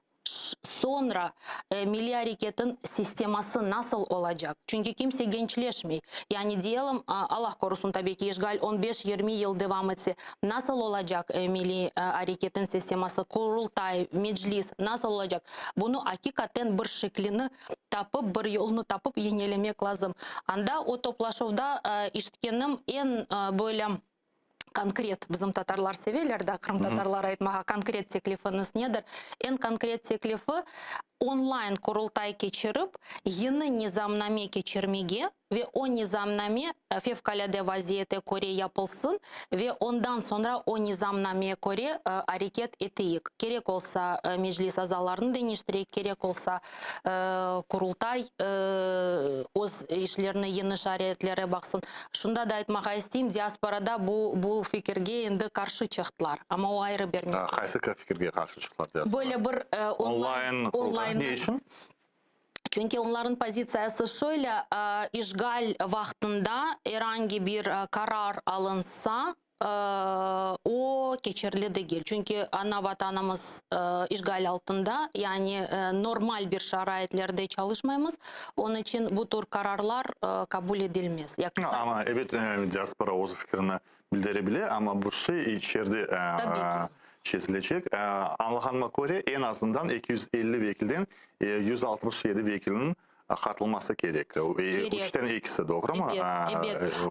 Sonra milli hareketin sisteması nasıl olacak? Çünkü kimse gençleşmiyor. Yani diyelim Allah korusun tabii ki işgal 15-20 yıl devam etse nasıl olacak milli hareketin sisteması, kurultay, meclis nasıl olacak? Bunu hakikaten bir şeklini tapıp, bir yolunu tapıp yenilemek lazım. Anda o toplaşıvda işitkenim en böyle konkret, bizim tatarlar severler da, Kırım tatarlar aytmağa konkret teklifiniz nedir? En konkret teklifi online kurultay geçirip, yeni nizamname geçirmege ve o nizamname fevkalade vaziyete göre yapılsın ve ondan sonra o nizamnameye göre hareket eteyik. Gerek olsa meclis azalarını değiştirek, gerek olsa kurultay öz işlerine yeni şariyetlere baksın. Şunda da aytmağa isteyeyim, diasporada bu fikirge endi karşı çıktılar. Ama o ayrı bir mesele. Qaysı fikirge karşı çıktılar diyorsunuz? Böyle bir Online ne için? Çünkü onların pozisyası şöyle, işgal vaktinde herhangi bir karar alınsa o geçerli değil. Çünkü ana vatanımız işgal altında, yani normal bir şaraitlerde çalışmayız. Onun için bu tür kararlar kabul edilmez. Ama evet, diaspora o fikrini bildirebilir ama bu şey içeride çizilecek. Anlığanıma göre en azından 250 vekilden 167 vekilinin katılması gerek. Üçten ikisi doğru mu?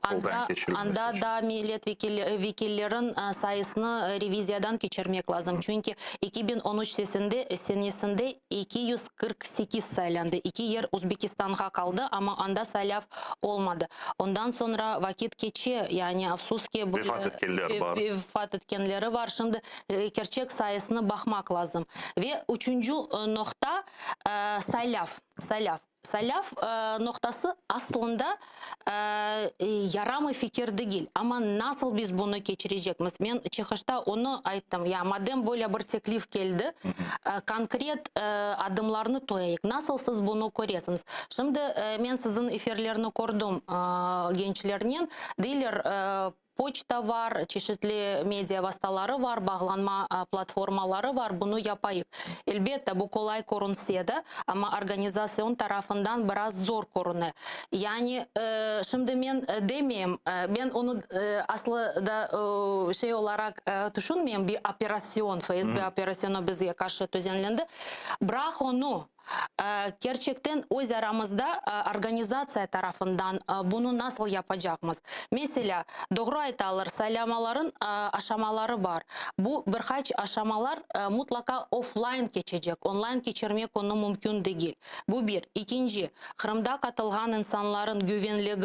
Koldan geçirilmesi Anda için. da milletvekillerin sayısını reviziyadan geçirmek lazım. Çünkü 2013 senesinde 248 saylandı. 2 yer Uzbekistan'a kaldı ama anda saylaf olmadı. Ondan sonra vakit geçiyor. Yani afsus ki vefat etkenleri var. Şimdi gerçek sayısına bakmak lazım. Ve üçüncü nokta saylaf. Saylaf noktası aslında yaramı fikir değil. Ama nasıl biz bunu geçireceğiz? Ben çıkışta onu ayttım. Ya madem böyle bir teklif geldi, konkret adımlarını koyayık. Nasıl siz bunu görüyorsunuz? Şimdi ben sizin efirlerini gördüm gençlerinin. Diler poçta var, çeşitli medya vasıtaları var, bağlanma platformaları var. Bunu yapayık. Elbette bu kolay görünse de ama organizasyon tarafından biraz zor görünüyor. Yani şimdi ben demeyeyim, ben onu aslında şey olarak düşünmeyeyim, bir operasyon, FSB operasyonu bize karşı düzenlendi. Bırak onu. Gerçekten öz aramızda organizasyon tarafından bunu nasıl yapacağımız? Mesela doğru aytalar, saylamaların aşamaları var. Bu birkaç aşamalar mutlaka offline geçecek. Online geçirmek onu mümkün değil. Bu bir. İkinci, Kırım'da katılgan insanların güvenliği,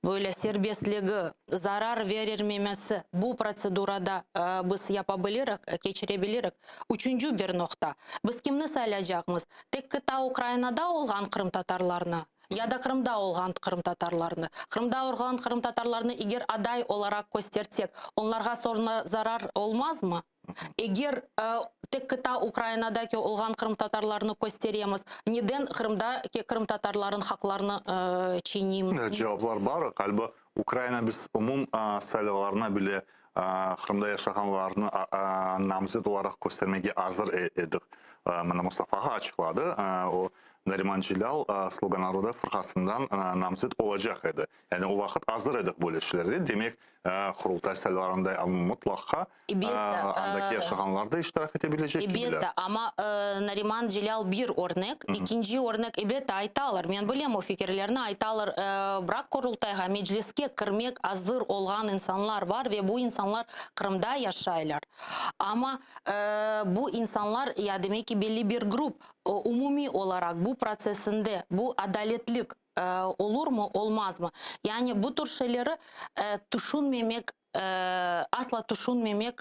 böyle serbestliği, zarar verilmemesi bu prosedurada biz yapabiliriz, geçirebiliriz. Üçüncü bir nokta. Biz kimni saylayacağımız? Tek kıta Ukrayna'da olgan Kırım tatarlarını ya da Kırım'da olgan Kırım tatarlarını. Kırım'da olgan Kırım tatarlarını eğer aday olarak göstersek onlarga sonra zarar olmaz mı? Eğer tek kıta Ukrayna'daki olgan Kırım tatarlarını gösteremiz, neden Kırım'daki Kırım tatarların haklarını çiğneyimiz? Cevaplar var. Galiba Ukrayna biz umum sayılarına bile Кырымда yaşaганларны намзет olarak göstermege hazır edik. Mana Mustafa'ga açıkladı. O Nariman Cilal Slogan Naroda fırkasından namzet olacak idi. Yani o vakit hazır edik böyle şeylerde. Demek kurultay sayılarında mutlaka andaki yaşaganlar da iştirak edebilecek gibiler. Elbette ama Nariman Cilal bir örnek, ikinci örnek elbette aytalar. Men bilem o fikirlerini aytalar. Bırak kurultayga, mecliske kirmek hazır olan insanlar var ve bu insanlar Kırım'da yaşaylar. Ama bu insanlar ya demek ki belli bir grup umumi olarak bu prosesinde bu adaletlik olur mu olmaz mı? Yani bu tür şeyleri düşünmemek asla düşünmemek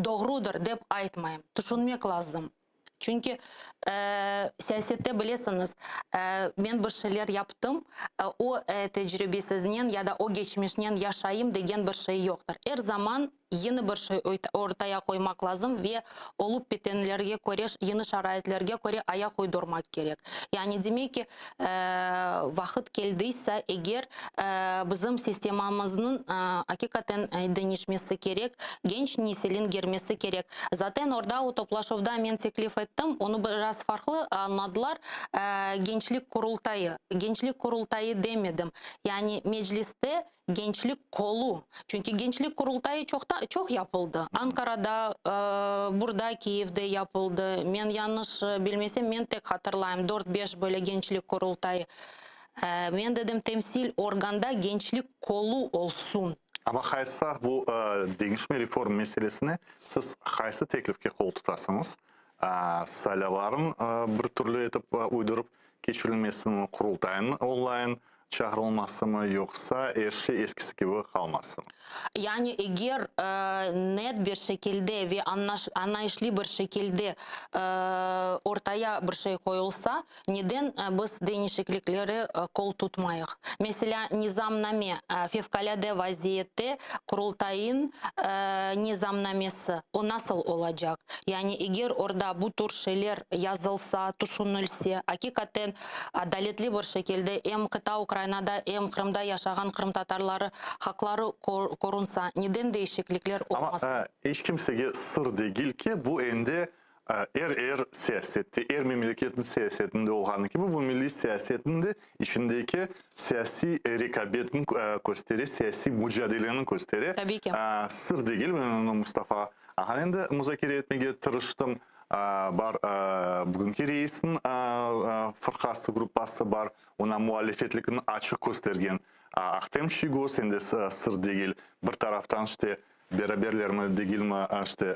doğrudur deyip aytmayayım. Düşünmek lazım. Çünkü siyasette bilirsiniz ben bir şeyler yaptım o tecrübesizden ya da o geçmişten yaşayayım degen bir şey yoktur. Her zaman yeni bir şey ortaya koymak lazım ve olup bitenlerge göre yeni şarayetlerge göre ayak uydurmak gerek. Yani demek ki vakit geldiyse eğer bizim sistemimizin hakikaten değişmesi gerek, genç neslin girmesi gerek. Zaten orada o toplaşıda ben teklif ettim, onu biraz farklı anladılar. Gençlik kurultayı. Gençlik kurultayı demedim. Yani mecliste gençlik kolu. Çünkü gençlik kurultayı çok yapıldı. Ankara'da, burada Kiev'de yapıldı. Ben yanlış bilmesem ben tek hatırlayayım 4-5 böyle gençlik kurultayı. Ben dedim temsil organda gençlik kolu olsun. Ama haysa bu değişme reform meselesine siz haysa teklifke kol tutasınız. Saylaların bir türlü etip uydurup geçirilmesi mi, kurultayın online çağrılması mı yoksa her şey eskisi gibi kalması mı? Yani eğer net bir şekilde ve anlayışlı bir şekilde ortaya bir şey koyulsa neden biz değişiklikleri kol tutmayız? Mesela nizamname, fevkalade vaziyette kurultayın nizamnamesi o nasıl olacak? Yani eğer orada bu tür şeyler yazılsa, düşünülse, hakikaten adaletli bir şekilde hem kıta Ukrayna'da hem Kırım'da yaşayan Kırım Tatarları hakları korunsa neden değişiklikler olmasın? Ama hiç kimseye sır değil ki bu ende siyasette, memleketin siyasetinde olan gibi bu milli siyasetinde içindeki siyasi rekabetin gösteri, siyasi mücadelenin gösteri. Tabii ki. Sır değil. Ben onu Mustafa Ahan'ın da müzakere etmeye tırıştım. Var bugünkü reisin fırkası grupası var. Ona muhalefetlikini açık göstergen. Ahtem Şigos ende sır değil. Bir taraftan işte beraberlerimi değil mi işte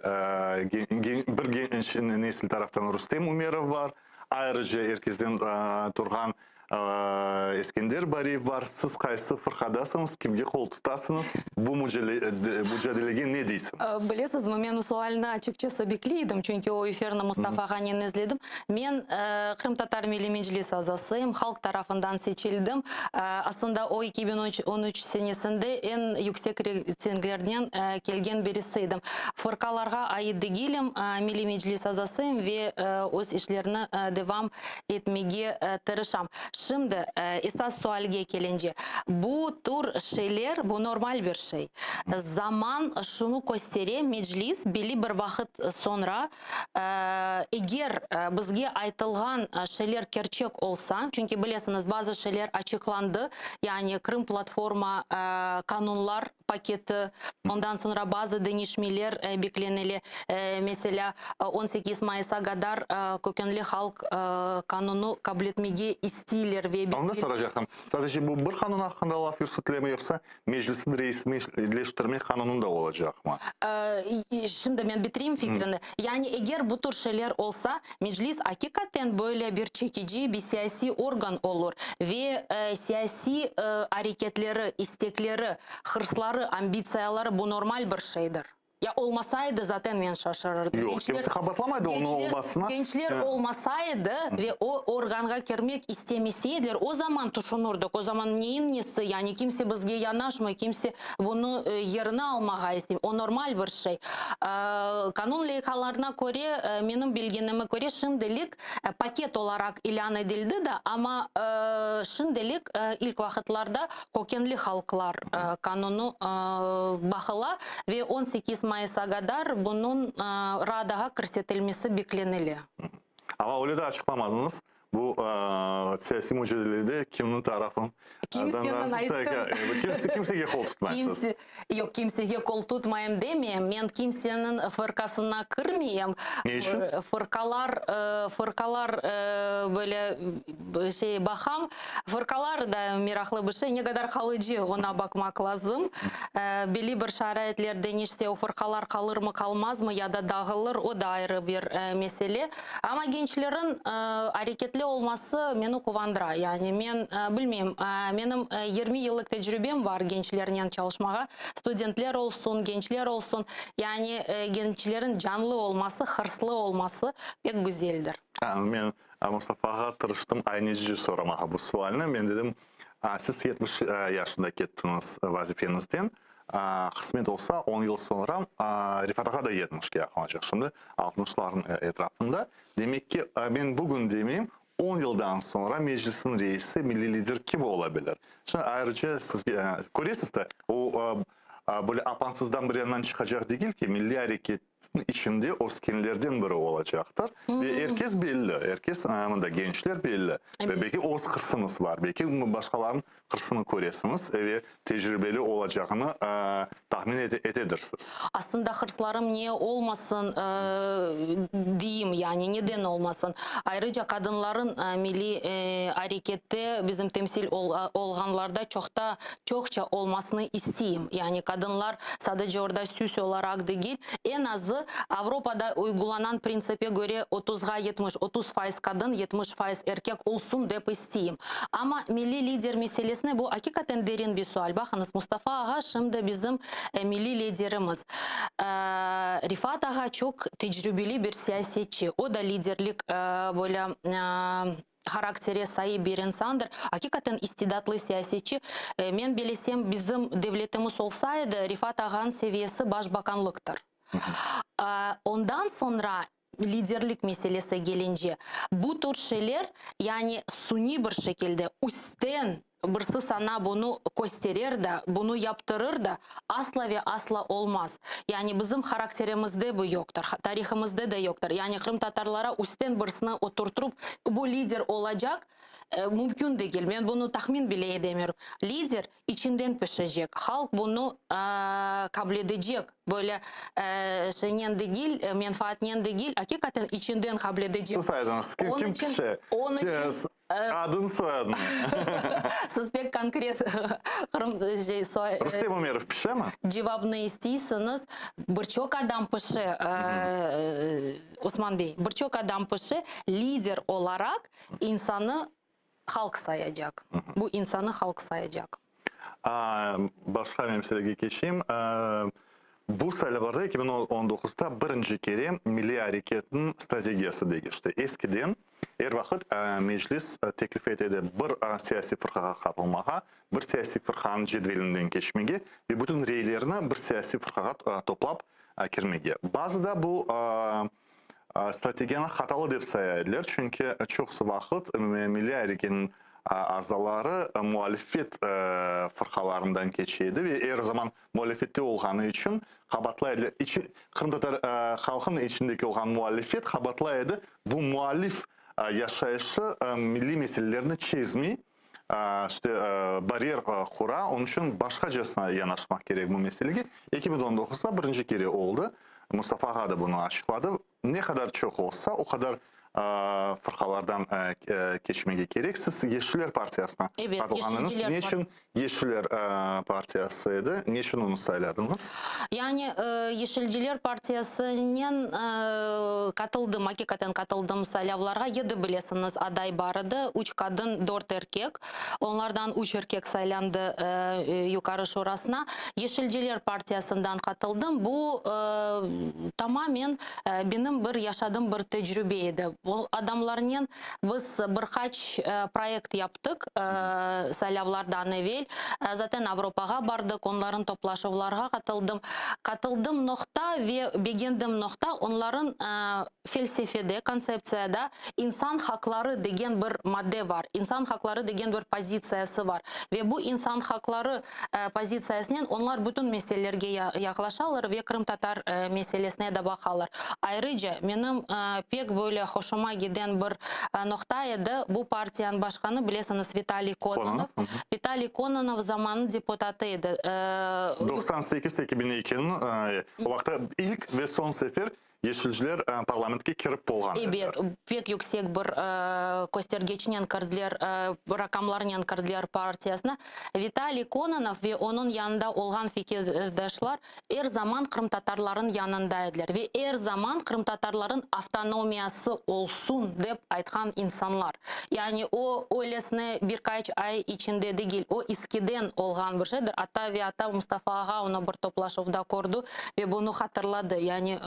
bir genç nesil taraftan Rustem Umerov var. Ayrıca herkesten Turhan Eskender Bariyev var. Siz kaysı fırkadasınız, kimge kol tutasınız? Bu mücadelege ne deysiniz? Bilesiz mi, ben o sualını açıkçası bekliydim. Çünkü o efirini Mustafa Khan'ın izledim. Ben Kırım Tatar Milli Meclis azasıyım. Halk tarafından seçildim. Aslında o 2013 senesinde en yüksek reytinglerden gelgen birisiydim. Fırkalarga ait değilim. Milli Meclis azasıyım ve öz işlerini devam etmeye tırışam. Şimdi esas sualge gelince bu tür şeyler bu normal bir şey. Zaman şunu gösteriyor, meclis belli bir vakit sonra eğer bizge aytılgan şeyler gerçek olsa, çünkü bilirsiniz bazı şeyler açıklandı. Yani Kırım platforma kanunlar paketi, ondan sonra bazı değişmeler beklenili. Mesela 18 Mayıs'a kadar kökenli halk kanunu kabul etmeye istiyorlar ve Onu da soracaktım. Sadece bu bir kanun hakkında laf yürütüleme yoksa meclisin resmileştirme kanununda olacak mı? Şimdi ben bitireyim fikrini. Yani eğer bu tür şeyler olsa meclis hakikaten böyle bir çekici bir siyasi organ olur ve siyasi hareketleri, istekleri, hırsları, ambitsiyaları bu normal bir şeydir. Ya olmasaydı zaten ben şaşırırdım. Yok, kimse kabatlamaydı onun olmasına. Gençler olmasaydı ve o organga girmek istemeseydiler, o zaman düşünürdük. O zaman neyin nesi, yani kimse bizge yanaşmıyor, kimse bunu yerine almağa istemiyor. O normal bir şey. Kanun leykalarına göre, benim bilginime göre şimdilik paket olarak ilan edildi de, ama şimdilik ilk vakitlarda kökenli halklar kanunu bakıla ve 18 Mayıs'a kadar bunun Rada'ya körsetilmesi beklenili. Ama öyle de açıklamadınız. Bu siyasi mücadelede kimin tarafın? Kimsenin ayıttım. Kimseye kol tutmazsınız. Yok, kimseye kol tutmayayım demeyeyim. Ben kimsenin fırkasına kırmayayım. Ne için? Fırkalar böyle şey bakam. Fırkalar da meraklı bir şey. Ne kadar kalıcı ona bakmak lazım. Belli bir şaraitlerde işte o fırkalar kalır mı kalmaz mı ya da dağılır, o da ayrı bir mesele. Ama gençlerin hareketli olması beni kuvandırıyor. Yani ben bilmiyorum. Benim 20 yıllık tecrübem var gençlerle çalışmaya. Studentler olsun, gençler olsun. Yani gençlerin canlı olması, hırslı olması pek güzeldir. Ben Mustafa'ya tırıştım aynı soramağa bu sualini. Ben dedim, siz 70 yaşında gittiniz vazifenizden. Kısmet olsa 10 yıl sonra Rifat Ağa da 70'ge yakın olacak şimdi 60'ların etrafında. Demek ki ben bugün demeyeyim, 10 yıldan sonra meclisin reisi, milli lider kim olabilir? Şimdi ayrıca siz görüyorsunuz da o böyle apansızdan bir yandan çıkacak değil ki, milli hareketin içinde o skinlerden biri olacaktır. Ve herkes belli, herkes da gençler belli. Ve belki o hırsınız var, belki başkalarının hırsını görüyorsunuz ve tecrübeli olacağını tahmin ededirsiniz. Aslında hırslarım niye olmasın diyeyim, yani neden olmasın. Ayrıca kadınların milli harekette bizim temsil olganlarda çokça olmasını isteyeyim. Yani kadınlar sadece orada süs olarak değil, en azı Avrupa'da uygulanan prinsipe göre 30'a 70, 30% kadın, 70% erkek olsun deyip isteyeyim. Ama milli lider meselesine bu hakikaten derin bir sual. Bakınız, Mustafa Ağa şimdi bizim milli liderimiz. Rifat Ağa çok tecrübeli bir siyasetçi. O da liderlik böyle karaktere sahip bir insandır. Hakikaten istidatlı siyasetçi. Ben bilesem bizim devletimiz olsaydı Rifat Ağa'nın seviyesi başbakanlıktır. Ondan sonra liderlik meselesi gelince bu tür şeyler yani suni bir şekilde üstten birisi sana bunu gösterir de, bunu yaptırır da asla ve asla olmaz. Yani bizim karakterimizde bu yoktur, tarihimizde de yoktur. Yani Kırım Tatarlara üstten birisini oturtup bu lider olacak mümkün değil. Ben bunu tahmin bile edemiyorum. Lider içinden pişecek. Halk bunu kabul edecek. Böyle şeyden değil, menfaatten değil, hakikaten içinden kabul edecek. Siz saydınız. Kim pişe? Onun için adın soyadın. siz pek konkret Rüstem Umerov pişe mi? cevabını istiyorsanız birçok adam pişe Osman Bey, birçok adam pişe lider olarak insanı halk sayacak. Bu insanı halk sayacak. Başka bir meseleye geçeyim. Bu sayılarda 2019'da birinci kere Milli Hareket'in stratejiyası değişti. Eskiden her vakit meclis teklif etedi bir siyasi fırkaga katılmağa, bir siyasi fırkanın cedvelinden geçmege ve bütün reylerini bir siyasi fırkaga toplap kirmege. Bazıda bu stratejiyanı hatalı dep sayarlar. Çünkü çok vakit Milli Hareket'in azaları muhalefet fırkalarından geçiydi ve her zaman muhalefette olganı için kabatlaydı. Kırım Tatar halkının içindeki olan muhalefet kabatlaydı. Bu muhalif yaşayışı milli meselelerini çizmeyi, işte bariyer kura, onun için başkacasına yanaşmak gerek bu meseleye. 2019'da birinci kere oldu. Mustafa Ağa da bunu açıkladı. Ne kadar çok olsa o kadar fırkalardan geçmeye gerek. Siz Yeşiller Partiyası'na Evet, katılganınız. Yeşilciler Niçin Yeşiller Partiyası'ydı? Niçin onu sayladınız? Yani Yeşilciler Partiyası'nın katıldım, hakikaten katıldım saylavlarga. 7 bilesiniz aday barıdı. 3 kadın, 4 erkek. Onlardan 3 erkek saylandı yukarı şurasına. Yeşilciler Partiyası'ndan katıldım. Bu tamamen benim bir yaşadığım bir tecrübeydi. Bu adamların biz birkaç proyekt yaptık saylavlardan evvel. Zaten Avrupa'ya bardık, onların toplaşıvlarga katıldım. Katıldığım nokta ve beğendiğim nokta onların felsefede, konsepsiyada insan hakları degen bir madde var. İnsan hakları degen bir pozisiyası var. Ve bu insan hakları pozisiyasından onlar bütün meselelerge yaklaşarlar ve Kırım Tatar meselesine de bakarlar. Ayrıca benim pek böyle hoşuma giden bir noktaydı. Bu partiyanın başkanı bilesiniz Vitaliy Kononov. Vitaliy Kononov zamanı deputatıydı. 98-2002'nin o vakti ilk ve son sefer Yeşilciler parlamentke kirip bolgan. Evet, pek yüksek bir göstergeçinen kirdiler, rakamlarından kirdiler partiyasına. Vitaliy Kononov ve onun yanında olgan fikirdaşlar her zaman Kırım Tatarların yanındaydılar ve her zaman Kırım Tatarların avtonomiyası olsun dep aytkan insanlar. Yani o öylesine birkaç ay içinde değil, o eskiden olgan bir şeydir. Ata ve ata Mustafa Ağa onu bir toplaşıvda kurdu ve bunu hatırladı. Yani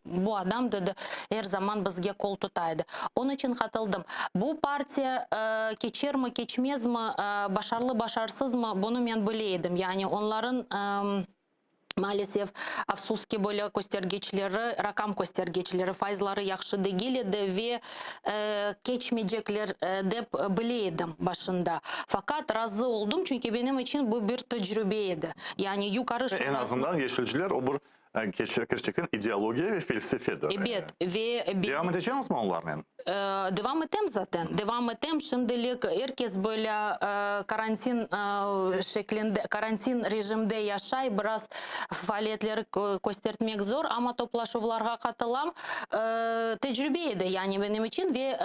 bu adam dedi her zaman bizge kol tutaydı. Onun için katıldım. Bu partiya geçer mi geçmez mi, başarılı başarısız mı bunu ben bileydim. Yani onların maalesef afsuski böyle göstergeçleri, rakam göstergeçleri, faizleri yakşı değildi ve geçmeyecekler dep bileydim başında. Fakat razı oldum çünkü benim için bu bir tecrübeydi. Yani yukarı En azından Yeşilciler o bir gerçekten ideoloji ve felsefedir. Evet ve devam edeceğiz mi onlarla? Devam ettim zaten. Devam ettim. Şimdilik herkes böyle karantin şeklinde, karantin rejimde yaşay. Biraz faaliyetleri göstermek zor ama toplaşıvlarga katılam. Tecrübeydi yani benim için ve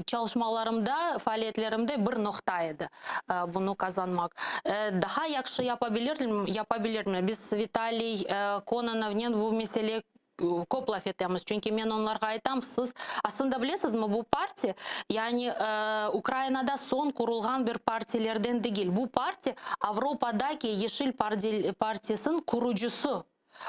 çalışmalarımda, faaliyetlerimde bir noktaydı bunu kazanmak. Daha yakşı yapabilirim. Biz Vitaliy Kononov'un bu meseleyi көп laf etemiz. Çünkü ben onlarga aytam, siz aslında bilesizmi bu parti yani Ukrayna'da son kurulgan bir partilerden değil. Bu parti Avrupa'daki Yeşil Partisi'nin kurucusu.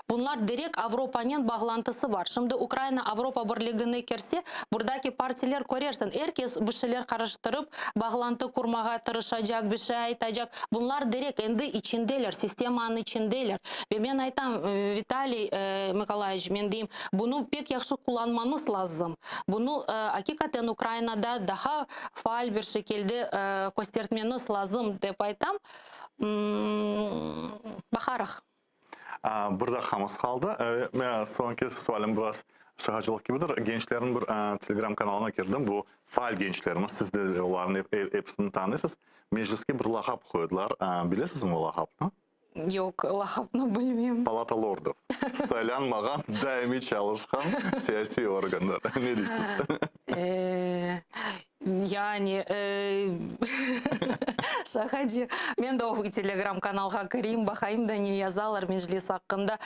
Bunlar direkt Avrupa'nın bağlantısı var. Şimdi Ukrayna Avrupa Birliği'ne girse buradaki partiler görersin. Herkes bir şeyler karıştırıp bağlantı kurmaya tırışacak, bir şey aytacak. Bunlar direkt kendi içindeler, sistemanın içindeler. Ve ben aytam Vitaliy Mikolayevich, ben diyeyim bunu pek yaxşı kullanmanız lazım. Bunu hakikaten Ukrayna'da daha faal bir şekilde göstermeniz lazım dep aytam. Bakarıq. Burada hamız kaldı. Sonraki sualim biraz şahacılık gibidir. Gençlerin bir Telegram kanalına girdim. Bu faal gençlerimiz. Siz de onların hepsini tanıyorsunuz. Mecliske bir lakap koydular. Bilesiniz mi o lakapını? Yok, lakapını bilmiyorum. Palata Lordu. Saylanmagan, daimi çalışkan siyasi organlar. Ne diyorsunuz? Yani şakacı. Ben de o Telegram-kanalga kireyim, bakayım da ne yazarlar meclis hakkında.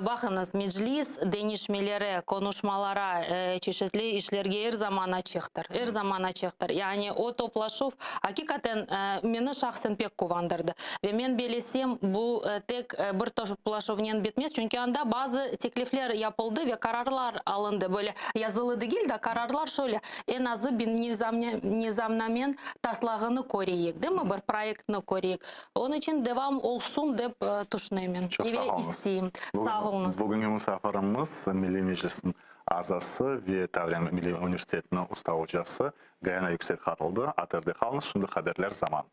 Bakınız, meclis denişmelere, konuşmalara, çeşitli işlerge her zaman açıktır. Her zaman açıktır. Yani o toplaşıv hakikaten beni şahsen pek kuvandırdı. Ve ben bilesem bu tek bir toplaşıvnen bitmez. Çünkü anda bazı teklifler yapıldı ve kararlar alındı. Böyle yazılı değil de kararlar şöyle. En azı bir nizamnamen taslağını koruyuk, değil mi? Bir proyektini koruyuk. Onun için devam olsun dep düşünemin. Çok sağ olun. Sağ olunuz. Bugünkü misafirimiz Milli Meclis'in azası ve Tavriyan Milli Üniversitesi'nin usta hocası Gayana Yüksel katıldı. Atırdı kalmış. Şimdi haberler zaman.